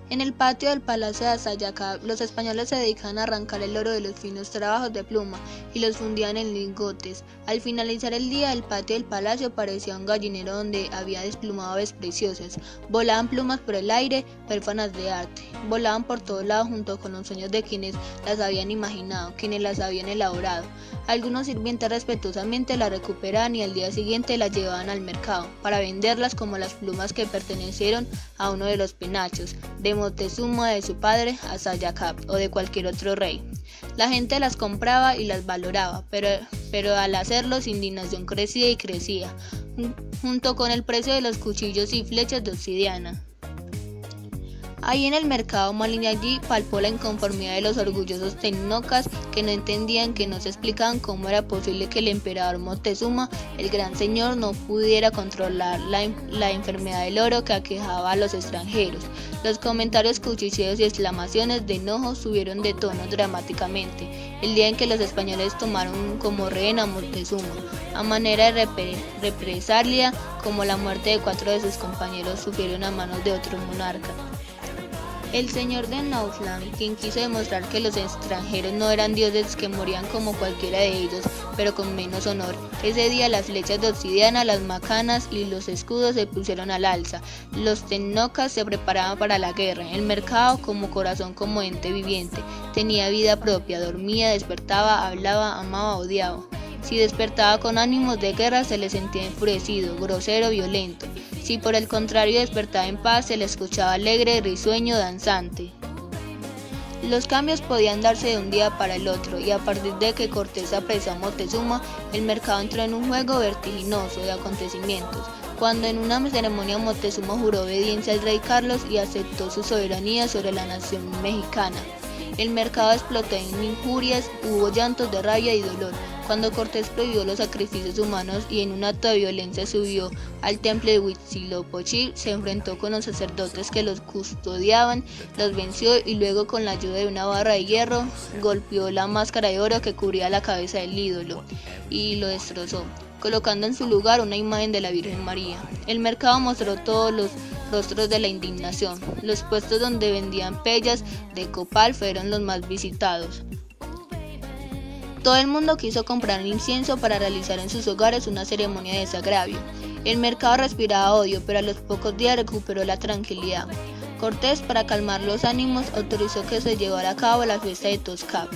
En el patio del Palacio de Asayacá, los españoles se dedicaban a arrancar el oro de los finos trabajos de pluma y los fundían en lingotes. Al finalizar el día, el patio del palacio parecía un gallinero donde había desplumado aves preciosas. Volaban plumas por el aire, huérfanas de arte. Volaban por todos lados junto con los sueños de quienes las habían imaginado, quienes las habían elaborado. Algunos sirvientes respetuosamente las recuperaban y al día siguiente las llevaban al mercado para venderlas como las plumas que pertenecieron a uno de los penachos de Moctezuma, de su padre Asayacá o de cualquier otro rey. La gente las compraba y las valoraba, pero al hacerlo su indignación crecía y crecía, junto con el precio de los cuchillos y flechas de obsidiana. Ahí en el mercado, Malignaggi palpó la inconformidad de los orgullosos tenocas que no entendían, que no se explicaban cómo era posible que el emperador Moctezuma, el gran señor, no pudiera controlar la enfermedad del oro que aquejaba a los extranjeros. Los comentarios, cuchicheos y exclamaciones de enojo subieron de tono dramáticamente el día en que los españoles tomaron como rehén a Moctezuma, a manera de represalia, como la muerte de 4 de sus compañeros sufrieron a manos de otro monarca. El señor de Northland, quien quiso demostrar que los extranjeros no eran dioses que morían como cualquiera de ellos, pero con menos honor. Ese día las flechas de obsidiana, las macanas y los escudos se pusieron al alza. Los tenocas se preparaban para la guerra. El mercado, como corazón, como ente viviente, tenía vida propia, dormía, despertaba, hablaba, amaba, odiaba. Si despertaba con ánimos de guerra, se le sentía enfurecido, grosero, violento. Si por el contrario despertaba en paz, se le escuchaba alegre, risueño, danzante. Los cambios podían darse de un día para el otro, y a partir de que Cortés apresó a Moctezuma, el mercado entró en un juego vertiginoso de acontecimientos. Cuando en una ceremonia Moctezuma juró obediencia al rey Carlos y aceptó su soberanía sobre la nación mexicana, el mercado explotó en injurias, hubo llantos de rabia y dolor. Cuando Cortés prohibió los sacrificios humanos y en un acto de violencia subió al templo de Huitzilopochtli, se enfrentó con los sacerdotes que los custodiaban, los venció y luego con la ayuda de una barra de hierro golpeó la máscara de oro que cubría la cabeza del ídolo y lo destrozó, colocando en su lugar una imagen de la Virgen María. El mercado mostró todos los rostros de la indignación. Los puestos donde vendían pellas de copal fueron los más visitados. Todo el mundo quiso comprar incienso para realizar en sus hogares una ceremonia de desagravio. El mercado respiraba odio, pero a los pocos días recuperó la tranquilidad. Cortés, para calmar los ánimos, autorizó que se llevara a cabo la fiesta de Tozcap,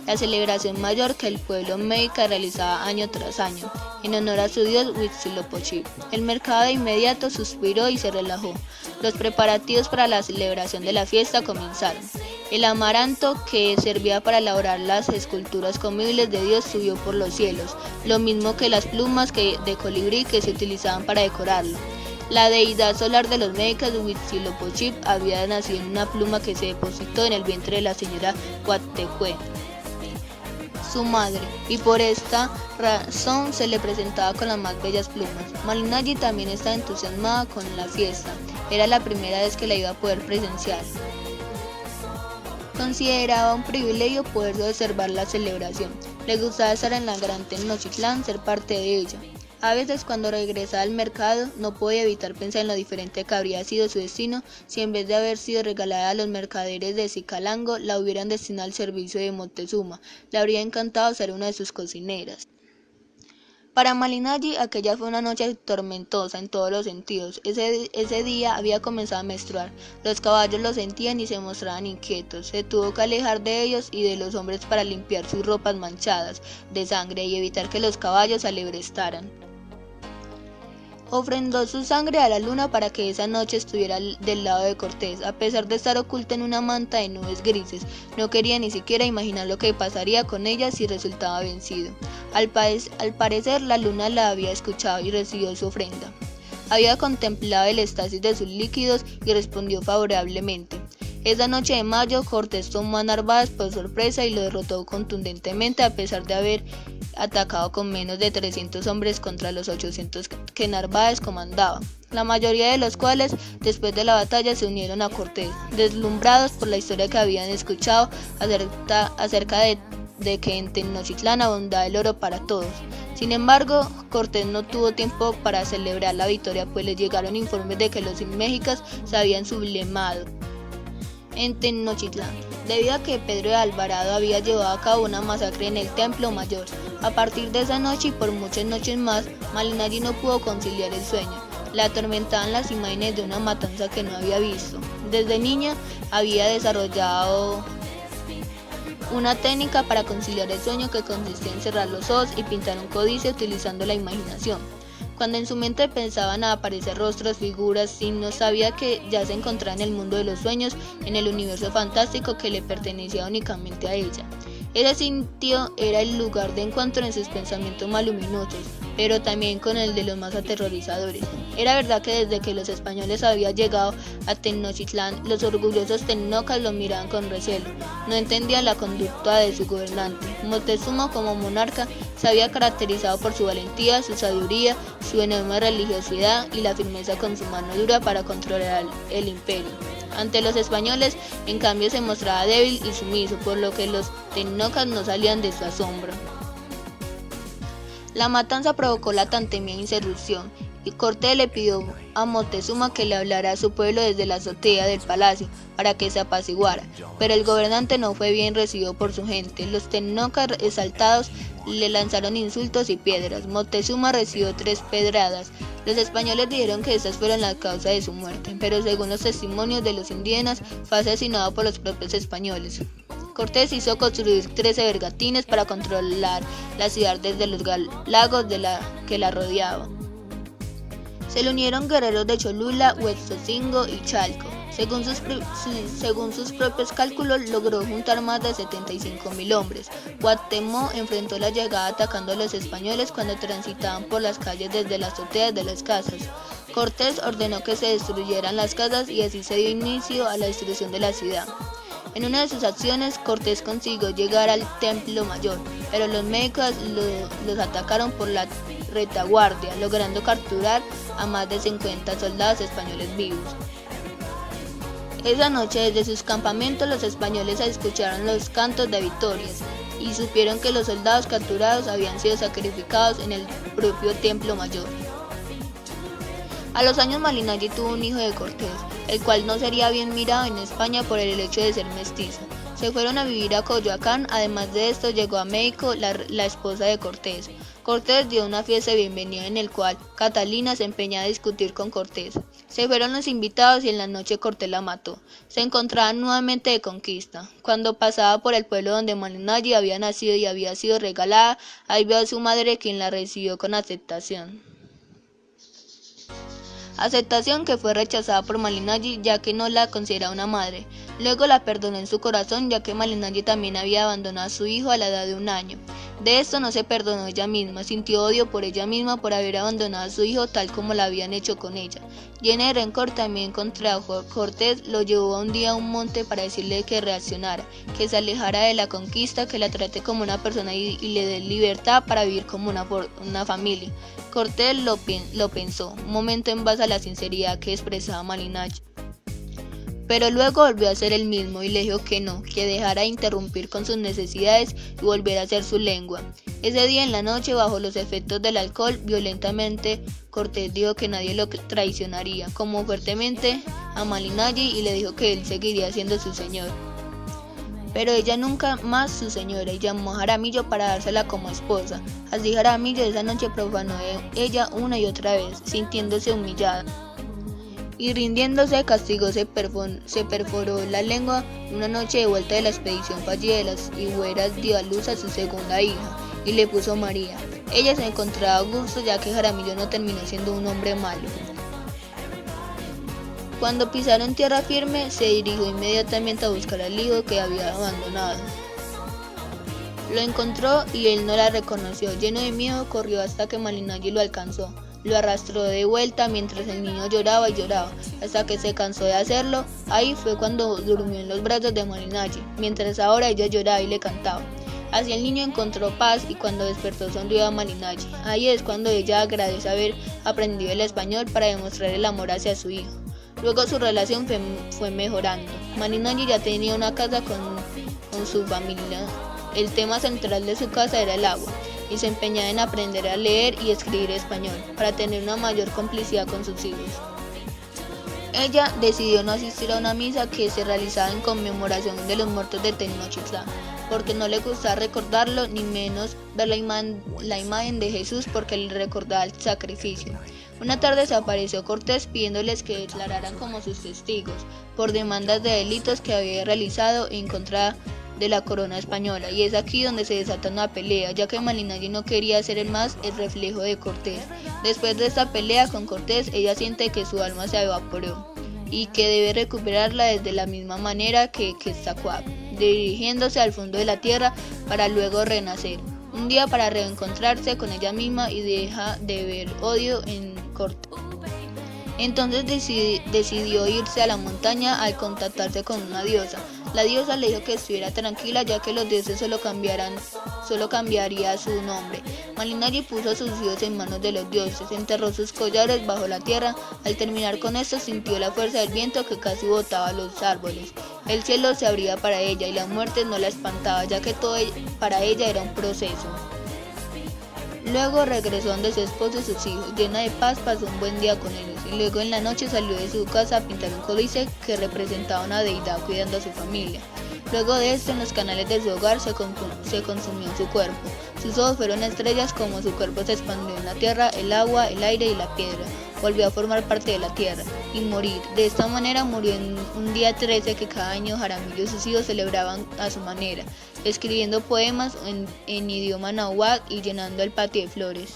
la celebración mayor que el pueblo mexica realizaba año tras año, en honor a su dios Huitzilopochtli. El mercado de inmediato suspiró y se relajó. Los preparativos para la celebración de la fiesta comenzaron. El amaranto que servía para elaborar las esculturas comibles de Dios subió por los cielos, lo mismo que las plumas de colibrí que se utilizaban para decorarlo. La deidad solar de los mexicas, Huitzilopochtli, había nacido en una pluma que se depositó en el vientre de la señora Coatepec, su madre, y por esta razón se le presentaba con las más bellas plumas. Malignaggi también estaba entusiasmada con la fiesta, era la primera vez que la iba a poder presenciar. Consideraba un privilegio poder observar la celebración. Le gustaba estar en la gran Tenochtitlán, ser parte de ella. A veces cuando regresaba al mercado no podía evitar pensar en lo diferente que habría sido su destino si en vez de haber sido regalada a los mercaderes de Zicalango la hubieran destinado al servicio de Moctezuma. Le habría encantado ser una de sus cocineras. Para Malignaggi aquella fue una noche tormentosa en todos los sentidos. Ese día había comenzado a menstruar. Los caballos lo sentían y se mostraban inquietos. Se tuvo que alejar de ellos y de los hombres para limpiar sus ropas manchadas de sangre y evitar que los caballos alebrestaran. Ofrendó su sangre a la luna para que esa noche estuviera del lado de Cortés. A pesar de estar oculta en una manta de nubes grises, no quería ni siquiera imaginar lo que pasaría con ella si resultaba vencido. Al parecer la luna la había escuchado y recibió su ofrenda. Había contemplado el éxtasis de sus líquidos y respondió favorablemente. Esa noche de mayo, Cortés tomó a Narváez por sorpresa y lo derrotó contundentemente a pesar de haber atacado con menos de 300 hombres contra los 800 que Narváez comandaba, la mayoría de los cuales después de la batalla se unieron a Cortés, deslumbrados por la historia que habían escuchado acerca de que en Tenochtitlán abundaba el oro para todos. Sin embargo, Cortés no tuvo tiempo para celebrar la victoria, pues le llegaron informes de que los mexicas se habían sublevado en Tenochtitlán, debido a que Pedro de Alvarado había llevado a cabo una masacre en el Templo Mayor. A partir de esa noche y por muchas noches más, Malinalli no pudo conciliar el sueño. Le atormentaban las imágenes de una matanza que no había visto. Desde niña había desarrollado una técnica para conciliar el sueño que consistía en cerrar los ojos y pintar un códice utilizando la imaginación. Cuando en su mente pensaban a aparecer rostros, figuras, signos, sabía que ya se encontraba en el mundo de los sueños, en el universo fantástico que le pertenecía únicamente a ella. Ese sitio era el lugar de encuentro en sus pensamientos más luminosos, pero también con el de los más aterrorizadores. Era verdad que desde que los españoles habían llegado a Tenochtitlán, los orgullosos tenocas lo miraban con recelo. No entendían la conducta de su gobernante. Moctezuma, como monarca, se había caracterizado por su valentía, su sabiduría, su enorme religiosidad y la firmeza con su mano dura para controlar el imperio. Ante los españoles, en cambio, se mostraba débil y sumiso, por lo que los tenocas no salían de su asombro. La matanza provocó la tan temida insurrección, y Cortés le pidió a Moctezuma que le hablara a su pueblo desde la azotea del palacio para que se apaciguara, pero el gobernante no fue bien recibido por su gente. Los tenocas exaltados le lanzaron insultos y piedras. Moctezuma recibió 3 pedradas. Los españoles dijeron que estas fueron la causa de su muerte, pero según los testimonios de los indígenas, fue asesinado por los propios españoles. Cortés hizo construir 13 bergantines para controlar la ciudad desde los lagos que la rodeaban. Se le unieron guerreros de Cholula, Huexocingo y Chalco. Según sus propios cálculos, logró juntar más de 75.000 hombres. Cuauhtémoc enfrentó la llegada atacando a los españoles cuando transitaban por las calles desde las azoteas de las casas. Cortés ordenó que se destruyeran las casas y así se dio inicio a la destrucción de la ciudad. En una de sus acciones, Cortés consiguió llegar al Templo Mayor, pero los mexicas los atacaron por la retaguardia, logrando capturar a más de 50 soldados españoles vivos. Esa noche, desde sus campamentos, los españoles escucharon los cantos de victorias y supieron que los soldados capturados habían sido sacrificados en el propio Templo Mayor. A los años, Malinalli tuvo un hijo de Cortés, el cual no sería bien mirado en España por el hecho de ser mestizo. Se fueron a vivir a Coyoacán. Además de esto, llegó a México la esposa de Cortés. Cortés dio una fiesta de bienvenida en el cual Catalina se empeñaba a discutir con Cortés. Se fueron los invitados y en la noche Cortés la mató. Se encontraban nuevamente de conquista. Cuando pasaba por el pueblo donde Malinalli había nacido y había sido regalada, ahí vio a su madre, quien la recibió con aceptación que fue rechazada por Malinalli, ya que no la consideraba una madre. Luego la perdonó en su corazón, ya que Malinalli también había abandonado a su hijo a la edad de 1 año. De esto no se perdonó ella misma, sintió odio por ella misma por haber abandonado a su hijo tal como la habían hecho con ella. Llena de rencor también contra Cortés, lo llevó un día a un monte para decirle que reaccionara, que se alejara de la conquista, que la trate como una persona y le dé libertad para vivir como una familia. Cortés lo pensó un momento en base a la sinceridad que expresaba Malinalli, pero luego volvió a ser el mismo y le dijo que no, que dejara de interrumpir con sus necesidades y volviera a ser su lengua. Ese día en la noche, bajo los efectos del alcohol, violentamente Cortés dijo que nadie lo traicionaría, como fuertemente a Malinalli, y le dijo que él seguiría siendo su señor. Pero ella nunca más su señora, y llamó a Jaramillo para dársela como esposa. Así Jaramillo esa noche profanó ella una y otra vez, sintiéndose humillada. Y rindiéndose de castigo se perforó la lengua. Una noche de vuelta de la expedición fallida de las higueras dio a luz a su segunda hija y le puso María. Ella se encontraba a gusto, ya que Jaramillo no terminó siendo un hombre malo. Cuando pisaron tierra firme, se dirigió inmediatamente a buscar al hijo que había abandonado. Lo encontró y él no la reconoció. Lleno de miedo, corrió hasta que Malinalli lo alcanzó. Lo arrastró de vuelta mientras el niño lloraba y lloraba, hasta que se cansó de hacerlo. Ahí fue cuando durmió en los brazos de Malinalli, mientras ahora ella lloraba y le cantaba. Así el niño encontró paz y cuando despertó sonrió a Malinalli. Ahí es cuando ella agradece haber aprendido el español para demostrar el amor hacia su hijo. Luego su relación fue mejorando. Malinalli ya tenía una casa con su familia. El tema central de su casa era el agua, y se empeñaba en aprender a leer y escribir español para tener una mayor complicidad con sus hijos. Ella decidió no asistir a una misa que se realizaba en conmemoración de los muertos de Tenochtitlán, porque no le gustaba recordarlo, ni menos ver la imagen de Jesús porque le recordaba el sacrificio. Una tarde se apareció Cortés pidiéndoles que declararan como sus testigos por demandas de delitos que había realizado en contra de la corona española, y es aquí donde se desata una pelea, ya que Malinalli no quería ser el reflejo de Cortés. Después de esta pelea con Cortés, ella siente que su alma se evaporó y que debe recuperarla desde la misma manera que Quetzalcóatl, dirigiéndose al fondo de la tierra para luego renacer un día para reencontrarse con ella misma y deja de ver odio en Cortés. Entonces decidió irse a la montaña al contactarse con una diosa. La diosa le dijo que estuviera tranquila, ya que los dioses solo cambiaría su nombre. Malinalli puso a sus hijos en manos de los dioses, enterró sus collares bajo la tierra. Al terminar con esto, sintió la fuerza del viento que casi botaba los árboles. El cielo se abría para ella y la muerte no la espantaba, ya que todo para ella era un proceso. Luego regresó donde su esposo y sus hijos. Llena de paz, pasó un buen día con ellos, y luego en la noche salió de su casa a pintar un códice que representaba una deidad cuidando a su familia. Luego de esto, en los canales de su hogar se consumió su cuerpo. Sus ojos fueron estrellas, como su cuerpo se expandió en la tierra, el agua, el aire y la piedra. Volvió a formar parte de la tierra y morir. De esta manera murió en un día 13 que cada año Jaramillo y sus hijos celebraban a su manera, escribiendo poemas en idioma náhuatl y llenando el patio de flores.